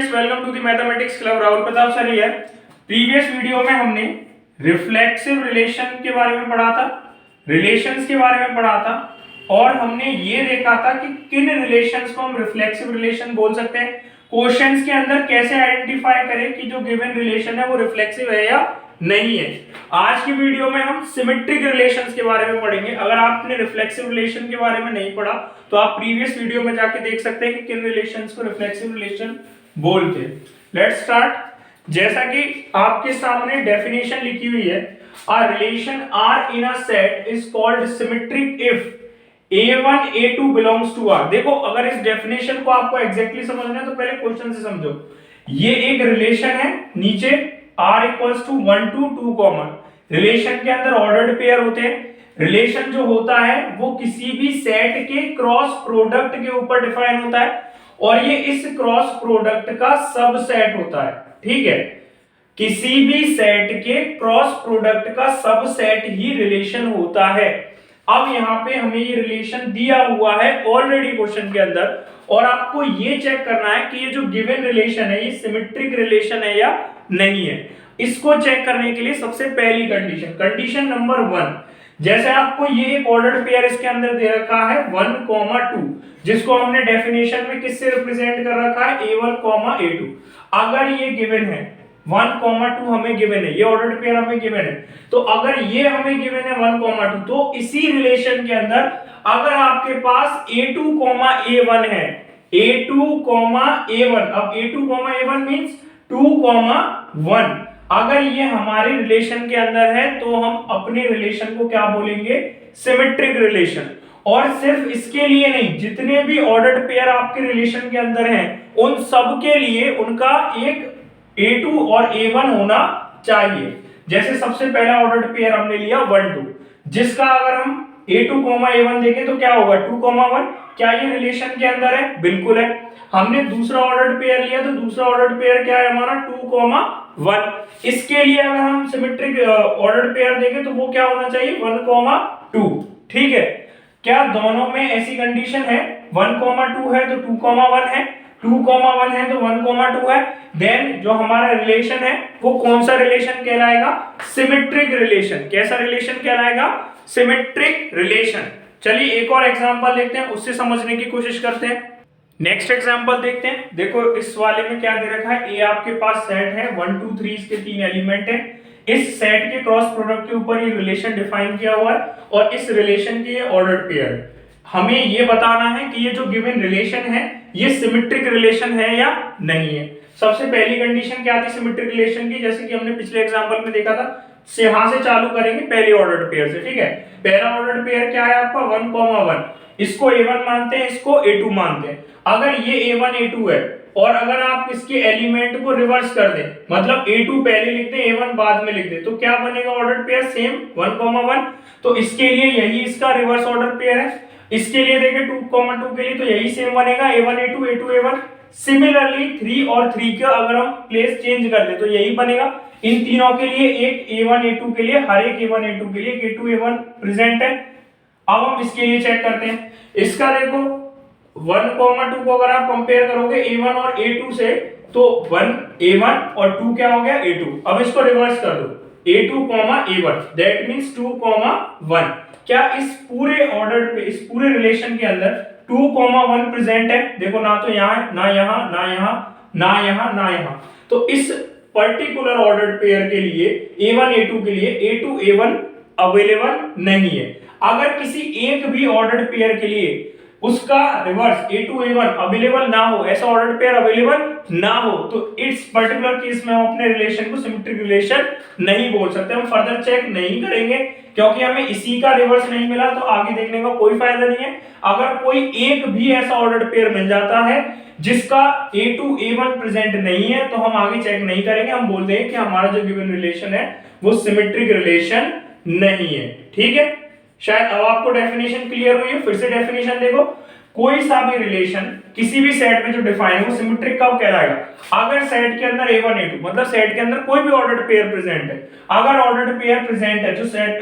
Students, welcome to the mathematics club. Rahul Pratap sir है। Previous video में हमने रिफ्लेक्सिव रिलेशन के बारे में पढ़ा था, रिलेशंस के बारे में पढ़ा था और हमने ये देखा था कि किन रिलेशंस को हम रिफ्लेक्सिव रिलेशन बोल सकते हैं। क्वेश्चंस के अंदर कैसे आइडेंटिफाई करें कि जो गिवन रिलेशन है वो रिफ्लेक्सिव है या नहीं है। आज की वीडियो में हम सिमेट्रिक रिलेशंस के बारे में पढ़ेंगे। अगर आपने रिफ्लेक्सिव रिलेशन के बारे में नहीं पढ़ा तो आप प्रीवियस वीडियो में जाके देख सकते हैं कि किन रिलेशंस को रिफ्लेक्सिव रिलेशन बोलते हैं। Let's start. जैसा कि आपके सामने डेफिनेशन लिखी हुई है, a relation R in a set is called symmetric if A1 A2 belongs to R। देखो, अगर इस डेफिनेशन को आपको एग्जैक्टली समझना है तो पहले क्वेश्चन से समझो। ये एक रिलेशन है, नीचे R equals to 1 to 2 common. Relation के अंदर ऑर्डर्ड पेयर होते हैं। रिलेशन जो होता है वो किसी भी सेट के क्रॉस प्रोडक्ट के ऊपर डिफाइन होता है और ये इस क्रॉस प्रोडक्ट का सबसेट होता है। ठीक है, किसी भी सेट के क्रॉस प्रोडक्ट का सबसेट ही रिलेशन होता है। अब यहाँ पे हमें ये रिलेशन दिया हुआ है ऑलरेडी क्वेश्चन के अंदर और आपको ये चेक करना है कि ये जो गिवन रिलेशन है ये सिमेट्रिक रिलेशन है या नहीं है। इसको चेक करने के लिए सबसे पहली कंडीशन नंबर 1, जैसे आपको ये एक ऑर्डर्ड पेयर इसके अंदर दे रखा है 1, 2, जिसको हमने डेफिनेशन में किससे रिप्रेजेंट कर रखा है A1, A2। अगर ये गिवन है 1, 2 हमें गिवन है, ये ऑर्डर्ड पेयर हमें गिवन है, तो अगर ये हमें गिवन है 1, 2, तो इसी रिलेशन के अंदर अगर आपके पास A2, A1 है, A2, A1, अब A2, A1 मींस 2, 1, अगर ये हमारे रिलेशन के अंदर है तो हम अपने रिलेशन को क्या बोलेंगे? Symmetric relation. और सिर्फ इसके लिए नहीं, जितने भी ऑर्डर्ड पेयर आपके रिलेशन के अंदर हैं उन सब के लिए उनका एक A2 और A1 होना चाहिए। जैसे सबसे पहला ऑर्डर्ड पेयर हमने लिया 1, 2, जिसका अगर हम A2, A1 देखें तो क्या होगा? 2, 1। क्या ये रिलेशन के अंदर है? बिल्कुल है। हमने दूसरा ऑर्डर्ड पेयर लिया तो दूसरा ऑर्डर्ड पेयर क्या है हमारा? 2, 1। इसके लिए अगर हम सिमेट्रिक ऑर्डर्ड पेयर देखें तो वो क्या होना चाहिए? 1, 2। ठीक है, क्या दोनों में ऐसी कंडीशन है? 1, 2 है तो 2, 1 है, 2, 1 है तो 1, 2 है। देन जो हमारा रिलेशन है वो कौन सा रिलेशन कहलाएगा? Symmetric relation. कैसा रिलेशन कहलाएगा? Symmetric relation. चलिए एक और एग्जांपल देखते हैं, उससे समझने की कोशिश करते हैं। नेक्स्ट एग्जांपल देखते हैं। देखो इस वाले में क्या दे रखा है? ए आपके पास सेट है 1, 2, 3, इसके 3 एलिमेंट है। इस सेट के क्रॉस प्रोडक्ट के ऊपर ये रिलेशन डिफाइन किया हुआ है और इस रिलेशन की ये ऑर्डर्ड पेयर है। हमें ये बताना है कि ये जो गिवन रिलेशन है ये सिमेट्रिक रिलेशन है या नहीं है। सबसे पहली कंडीशन क्या थी सिमेट्रिक रिलेशन की? जैसे कि हमने पिछले एग्जांपल में देखा था, से यहां से चालू करेंगे पहले ऑर्डर्ड पेयर से। ठीक है, पहला ऑर्डर्ड पेयर क्या है आपका? 1, 1। इसको A1 मानते हैं, इसको A2 मानते हैं। अगर ये A1, A2 है और अगर आप इसके एलिमेंट को रिवर्स कर दें, मतलब A2 पहले लिख दें, A1 बाद में लिख दें, तो क्या बनेगा ऑर्डर्ड पेयर? सेम 1, 1। तो इसके लिए यही इसका रिवर्स ऑर्डर पेयर है। इसके लिए देखें 2, 2 के लिए तो यही सेम बनेगा, A1, A2, A2, A1। Similarly 3 और 3 का अगर हम प्लेस चेंज कर दे तो यही बनेगा। इन तीनों के लिए एक A1, A2 के लिए, हर एक A1, A2 के लिए एक A2, A1 प्रेजेंट है। अब हम इसके लिए चेक करते हैं। इसका देखो 1, 2 को अगर आप कंपेयर करोगे A1 और A2 से तो 1 A1 और 2 क्या हो गया? A2। अब इसको रिवर्स कर दो, A2, A1, दैट मींस 2, 1। क्या इस पूरे ऑर्डर पे, इस पूरे रिलेशन के अंदर 2, 1 प्रेजेंट है? देखो ना तो यहाँ है, ना यहाँ, ना यहाँ, ना यहाँ, ना यहाँ। तो इस पर्टिकुलर ऑर्डर्ड पेयर के लिए A1, A2 के लिए A2, A1 अवेलेबल नहीं है। अगर किसी एक भी ऑर्डर्ड पेयर के लिए उसका रिवर्स A2, A1 अवेलेबल ना हो, ऐसा ऑर्डर्ड पेयर अवेलेबल ना हो, तो इस पर्टिकुलर केस में हम अपने रिलेशन को सिमेट्रिक रिलेशन नहीं बोल सकते। हम फर्दर चेक नहीं करेंगे क्योंकि हमें इसी का रिवर्स नहीं मिला तो आगे देखने का कोई फायदा नहीं है। अगर कोई एक भी ऐसा ऑर्डर्ड पेयर मिल जाता है जिसका A2, A1 प्रेजेंट नहीं है तो हम आगे चेक नहीं करेंगे, हम बोल देंगे कि हमारा जो गिवन रिलेशन है वो सिमेट्रिक रिलेशन नहीं है। ठीक है, शायद अब आपको डेफिनेशन क्लियर हुई है। फिर से डेफिनेशन देखो, कोई सा भी रिलेशन किसी भी सेट में जो डिफाइन है वो सिमेट्रिक कब कहलाएगा? अगर सेट के अंदर A1, A2 मतलब सेट के अंदर कोई भी ऑर्डर्ड पेयर प्रेजेंट है। अगर ऑर्डर्ड पेयर प्रेजेंट है, जो सेट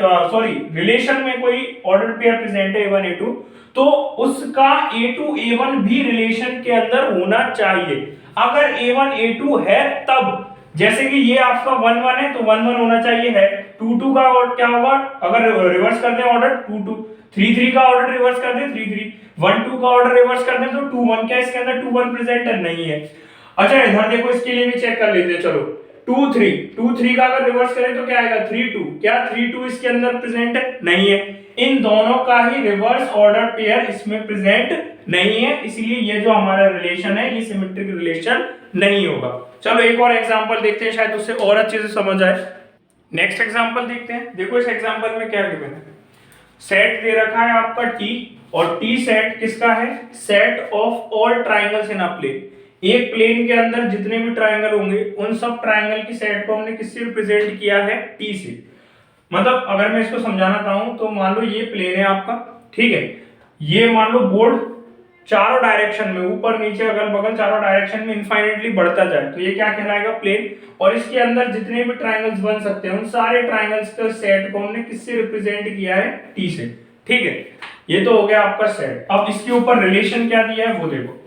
रिलेशन में कोई ऑर्डर्ड पेयर प्रेजेंट है A1, A2, तो उसका A2, A1 भी रिलेशन के अंदर होना चाहिए। अगर A1 A2 है तब, जैसे कि ये आपका 1 1 है तो 1 1 होना चाहिए है, 2 2 का और क्या होगा, अगर रिवर्स कर दें ऑर्डर 2 2, 3 3 का ऑर्डर रिवर्स कर दें 3 3, 1 2 का ऑर्डर रिवर्स कर दें तो 2 1, क्या इसके अंदर 2 1 प्रेजेंट है? नहीं है। अच्छा इधर देखो, इसके लिए भी चेक कर लेते हैं, चलो 2 3 का अगर रिवर्स करें तो क्या आएगा 3 2, क्या 3 2 इसके अंदर प्रेजेंट है? नहीं है। इन दोनों का ही रिवर्स ऑर्डर पेयर इसमें प्रेजेंट नहीं है, इसलिए ये जो हमारा रिलेशन है ये सिमेट्रिक रिलेशन नहीं होगा। चलो एक और एग्जांपल देखते हैं, शायद उससे और अच्छे से समझ आए। नेक्स्ट एग्जांपल देखते हैं। देखो इस एग्जांपल में क्या गिवन है, सेट दे रखा है आपका T, और T सेट किसका है? Set of all triangles in a plane. एक प्लेन के अंदर जितने भी ट्राइंगल होंगे उन सब ट्राइंगल की सेट को हमने किससे रिप्रेजेंट किया है? T से। मतलब अगर मैं इसको समझाना चाहूं तो मान लो ये प्लेन है आपका, ठीक है, ये मान लो बोर्ड चारों डायरेक्शन में, ऊपर नीचे अगल बगल चारों डायरेक्शन में इनफाइनाइटली बढ़ता जाए तो ये क्या कहलाएगा? प्लेन। और इसके अंदर जितने भी ट्राइंगल्स बन सकते हैं उन सारे ट्राइंगल्स के सेट को हमने किससे रिप्रेजेंट किया है? T से, ठीक है। ये तो हो गया आपका सेट। अब इसके ऊपर रिलेशन क्या दिया है वो देखो।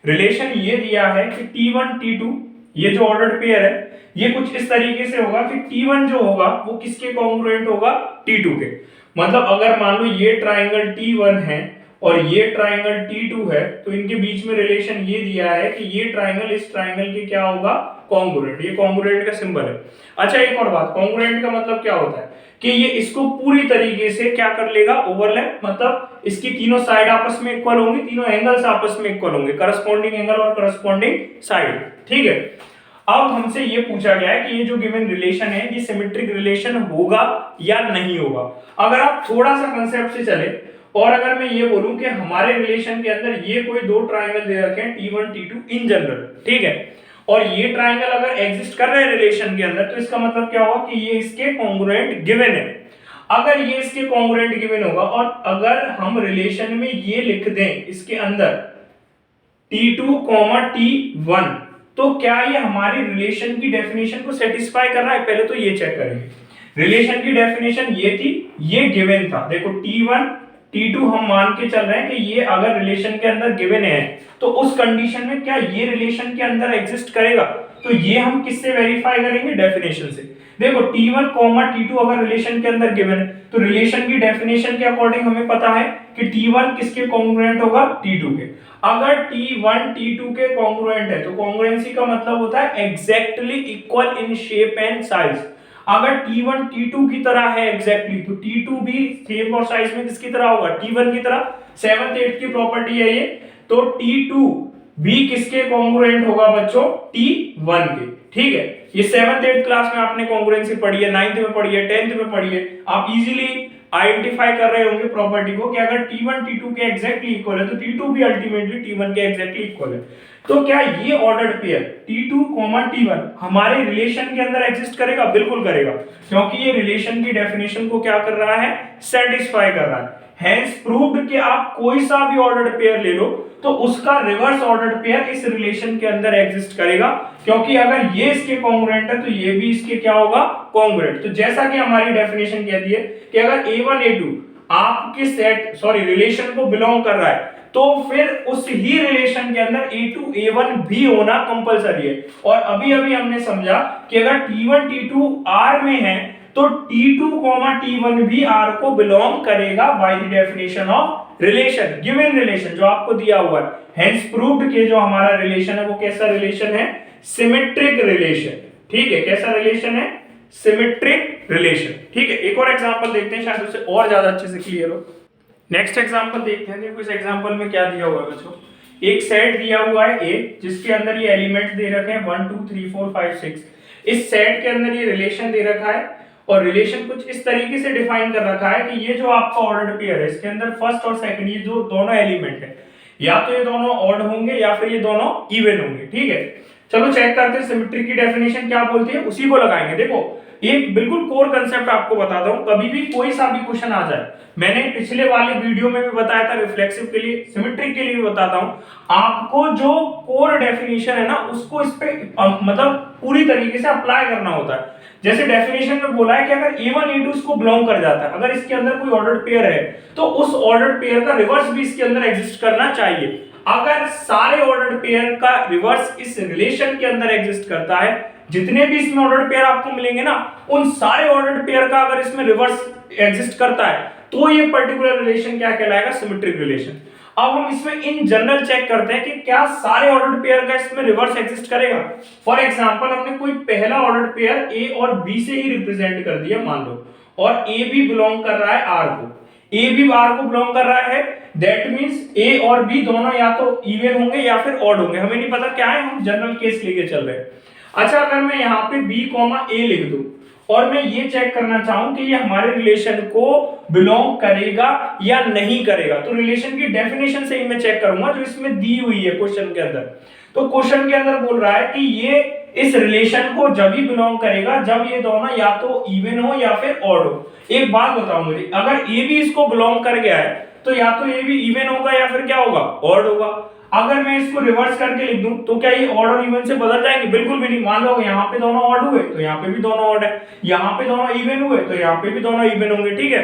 रिलेशन ये दिया है कि T1 T2 ये जो ऑर्डर्ड पेयर है ये कुछ इस तरीके से होगा कि T1 जो होगा वो किसके कॉन्ग्रुएंट होगा? T2 के। मतलब अगर मान लो ये ट्राइंगल T1 है और ये ट्राइंगल T2 है तो इनके बीच में रिलेशन ये दिया है कि ये ट्राइंगल इस ट्राइंगल के क्या होगा? कॉन्ग्रुएंट। ये कॉन्ग्रुएंट का सिंबल है। अच्छा एक और बात, कॉन्ग्रुएंट का मतलब क्या होता है कि ये इसको पूरी तरीके से क्या कर लेगा? ओवरलैप, मतलब इसकी तीनों साइड आपस में इक्वल होंगी, तीनों एंगल्स आपस में इक्वल होंगे, करस्पॉन्डिंग एंगल और करस्पॉन्डिंग साइड, ठीक है। अब हमसे ये पूछा गया है कि ये जो गिवन रिलेशन है ये सिमेट्रिक रिलेशन होगा या नहीं होगा। अगर आप थोड़ा सा कंसेप्ट से चले और अगर मैं ये बोलूं कि हमारे रिलेशन के अंदर ये कोई दो ट्राइंगल दे रखे हैं T1 T2 इन जनरल, ठीक है, और ये ट्राइंगल अगर एग्जिस्ट कर रहे हैं रिलेशन के अंदर तो इसका मतलब क्या होगा कि ये इसके कॉन्ग्रुएंट गिवन है। अगर ये इसके कॉन्ग्रुएंट गिवन होगा और अगर हम रिलेशन में ये लिख दें इसके अंदर T2, T1 तो क्या ये हमारी रिलेशन की डेफिनेशन को सेटिस्फाई कर रहा है? पहले तो ये चेक करेंगे। रिलेशन की डेफिनेशन ये थी, ये गिवन था। देखो T1 T2 हम मान के चल रहे हैं कि ये अगर रिलेशन के अंदर गिवन है तो उस कंडीशन में क्या ये रिलेशन के अंदर एग्जिस्ट करेगा? तो ये हम किससे वेरीफाई करेंगे? डेफिनेशन से। देखो T1, T2 अगर रिलेशन के अंदर गिवन है तो रिलेशन की डेफिनेशन के अकॉर्डिंग हमें पता है कि T1 किसके कॉन्ग्रुएंट होगा? T2 के। अगर T1 T2 के कॉन्ग्रुएंट है तो कॉन्ग्रुएंसी का मतलब होता है exactly equal in shape and size. अगर T1 T2 की तरह है एग्जैक्टली तो T2 भी शेप और साइज में किसकी तरह होगा? T1 की तरह। 7th 8th की प्रॉपर्टी है ये। तो T2 भी किसके कॉन्ग्रुएंट होगा बच्चों? T1 के, ठीक है। ये 7th 8th क्लास में आपने कॉन्ग्रुएंसी पढ़ी है, 9th में पढ़ी है, 10th में पढ़ी है। आप इजीली आइडेंटिफाई कर रहे होंगे प्रॉपर्टी को कि अगर T1 T2 के एग्जैक्टली इक्वल है तो T2 भी अल्टीमेटली T1 के एग्जैक्टली इक्वल है। तो क्या ये ऑर्डर्ड पेयर T2, T1 हमारे रिलेशन के अंदर एग्जिस्ट करेगा? बिल्कुल करेगा, क्योंकि ये रिलेशन की डेफिनेशन को क्या कर रहा है? सेटिस्फाई कर रहा है। हेंस प्रूव्ड कि आप कोई सा भी ऑर्डर्ड पेयर ले लो तो उसका रिवर्स ऑर्डर्ड पेयर इस रिलेशन के अंदर एग्जिस्ट करेगा, क्योंकि अगर ये इसके कॉन्ग्रुएंट है तो ये भी इसके क्या होगा? कॉन्ग्रुएंट। तो जैसा कि हमारी डेफिनेशन कहती है कि अगर A1 A2 आपके सेट रिलेशन को बिलोंग कर रहा है तो फिर उस ही रिलेशन के अंदर A2 A1 भी होना कंपलसरी है। और अभी अभी हमने समझा कि अगर T1 T2 R में है तो T2, T1 भी R को बिलोंग करेगा by the definition of relation, given relation जो आपको दिया हुआ है। हेंस प्रूव्ड कि जो हमारा रिलेशन है वो कैसा रिलेशन है? सिमेट्रिक रिलेशन, ठीक है। कैसा रिलेशन है? सिमेट्रिक रिलेशन, ठीक है। एक और एग्जांपल देखते हैं, शायद उससे और ज्यादा अच्छे से क्लियर हो। नेक्स्ट एग्जांपल देखते हैं। देखो इस एग्जांपल में क्या दिया हुआ है बच्चों, एक सेट दिया हुआ है A जिसके अंदर ये एलिमेंट्स दे रखे हैं 1 2 3 4 5 6। इस सेट के अंदर ये रिलेशन दे रखा है और रिलेशन कुछ इस तरीके से डिफाइन कर रखा है कि ये जो आपका ऑर्डर्ड पेयर है इसके अंदर फर्स्ट और सेकंड ये जो दोनों एलिमेंट है या तो ये दोनों ऑड होंगे या फिर ये दोनों इवन होंगे, ठीक है। चलो चेक करते हैं सिमेट्री की डेफिनेशन क्या बोलती है, उसी को लगाएंगे। देखो एक बिल्कुल कोर कंसेप्ट आपको बताता हूं, कभी भी कोई सा भी क्वेश्चन आ जाए, मैंने पिछले वाले वीडियो में भी बताया था, रिफ्लेक्सिव के लिए, सिमेट्रिक के लिए भी बताता हूं, आपको जो कोर डेफिनेशन है ना उसको इस पे मतलब पूरी तरीके से अप्लाई करना होता है। जैसे डेफिनेशन में बोला है कि अगर A1 A2 इसको बिलोंग कर जाता है, अगर इसके अंदर कोई ऑर्डर्ड पेयर है तो उस ऑर्डर्ड पेयर का रिवर्स भी इसके अंदर एग्जिस्ट करना चाहिए। अगर सारे ऑर्डर्ड पेयर का रिवर्स इस रिलेशन के अंदर एग्जिस्ट करता है, जितने भी इसमें ऑर्डर्ड पेयर आपको मिलेंगे ना, उन सारे ऑर्डर्ड पेयर का अगर इसमें रिवर्स एग्जिस्ट करता है तो ये पर्टिकुलर रिलेशन क्या कहलाएगा, सिमेट्रिक रिलेशन। अब हम इसमें इन जनरल चेक करते हैं कि क्या सारे ऑर्डर्ड पेयर का इसमें रिवर्स एग्जिस्ट करेगा। फॉर एग्जांपल हमने कोई पहला ऑर्डर्ड पेयर ए और बी से ही रिप्रेजेंट कर दिया मान लो, और ए भी बिलोंग कर रहा है आर को, ए भी आर को बिलोंग कर रहा है, दैट मींस ए और बी दोनों या तो इवन होंगे या फिर ऑड होंगे, हमें नहीं पता क्या है, हम जनरल केस लेके चल रहे हैं। अच्छा, अगर मैं यहाँ पे बी कॉमा ए लिख दूं और मैं ये चेक करना चाहूं कि ये हमारे रिलेशन को बिलोंग करेगा या नहीं करेगा, तो रिलेशन की डेफिनेशन से ही मैं चेक करूंगा जो इसमें दी हुई है क्वेश्चन के अंदर। तो क्वेश्चन के अंदर बोल रहा है कि ये इस रिलेशन को जब ही बिलोंग करेगा जब ये दोनों या तो इवन हो या फिर ऑड हो। एक बात बताओ मुझे, अगर ए भी इसको बिलोंग कर गया है तो या तो ए भी इवन होगा या फिर क्या होगा, ऑड होगा। अगर मैं इसको रिवर्स करके लिख दूं तो क्या ये ऑड और इवन से बदल जाएंगे, बिल्कुल भी नहीं। मान लो यहाँ पे दोनों ऑड हुए तो यहाँ पे भी दोनों ऑड है, यहाँ पे दोनों इवन हुए तो यहाँ पे भी दोनों इवन होंगे, ठीक है।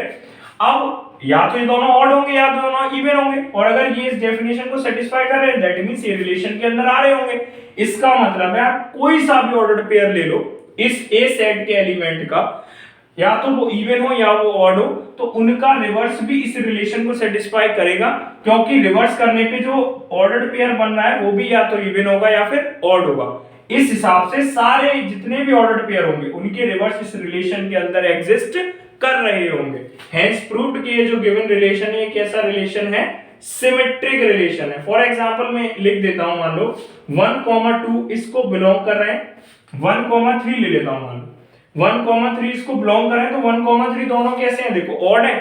अब या तो ये दोनों ऑड होंगे या दोनों इवन होंगे, और अगर ये इस डेफिनेशन को सेटिस्फाई कर रहे हैं दैट मींस ये रिलेशन के अंदर आ रहे होंगे। इसका मतलब है आप कोई सा भी ऑर्डर्ड पेयर ले लो इस ए सेट के एलिमेंट का, या तो वो इवन हो या वो ऑड हो, तो उनका रिवर्स भी इस रिलेशन को सेटिस्फाई करेगा, क्योंकि रिवर्स करने पे जो ऑर्डर्ड पेयर बन रहा है वो भी या तो इवन होगा या फिर ऑड होगा। इस हिसाब से सारे जितने भी ऑर्डर्ड पेयर होंगे उनके रिवर्स इस रिलेशन के अंदर एग्जिस्ट कर रहे होंगे। हेंस प्रूव्ड कि ये जो गिवन रिलेशन है कैसा रिलेशन है, सिमेट्रिक रिलेशन है। फॉर एग्जांपल मैं लिख देता हूं, मान लो 1,2 इसको बिलोंग कर रहे हैं, 1,3 ले लेता हूं, मान लो 1,3 इसको बिलोंग कर रहे हैं, तो 1,3 दोनों कैसे हैं, देखो ऑड है।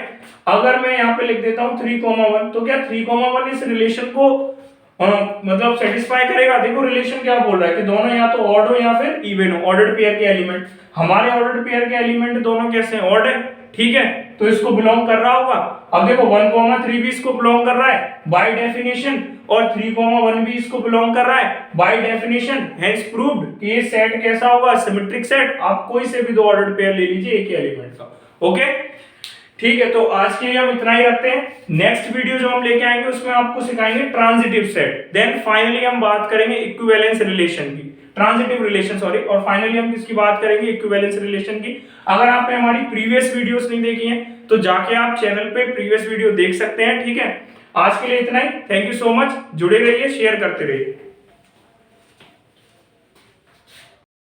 अगर मैं यहाँ पे लिख देता हूँ 3,1, तो क्या 3,1 इस रिलेशन को मतलब सेटिस्फाई करेगा। देखो रिलेशन क्या बोल रहा है कि दोनों या तो ऑड हो या फिर इवन हो, ऑर्डर्ड पेयर के एलिमेंट। हमारे ऑर्डर्ड पेयर के एलिमेंट दोनों कैसे हैं, ऑड है, ठीक है, तो इसको बिलोंग कर रहा होगा। अब देखो 1,3 भी इसको बिलोंग कर रहा है बाय डेफिनेशन, और 3,1 भी इसको बिलोंग कर रहा है बाय डेफिनेशन। हेंस प्रूव्ड कि ये सेट कैसा होगा, सिमेट्रिक सेट। आप कोई से भी दो ऑर्डर्ड पेयर ले लीजिए एक ही एलिमेंट का, ओके, ठीक है। तो आज के लिए हम इतना ही रखते हैं। नेक्स्ट वीडियो जो हम लेके आएंगे उसमें आपको सिखाएंगे ट्रांजिटिव सेट, देन फाइनली हम बात करेंगे इक्विवेलेंस रिलेशन की, ट्रांजिटिव रिलेशन सॉरी, और फाइनली हम किसकी बात करेंगे, इक्विवेलेंस रिलेशन की। अगर आपने हमारी प्रीवियस वीडियोस नहीं देखी हैं तो जाके आप चैनल पे प्रीवियस वीडियो देख सकते हैं, ठीक है। आज के लिए इतना ही, थैंक यू सो मच, जुड़े रहिए, शेयर करते रहिए।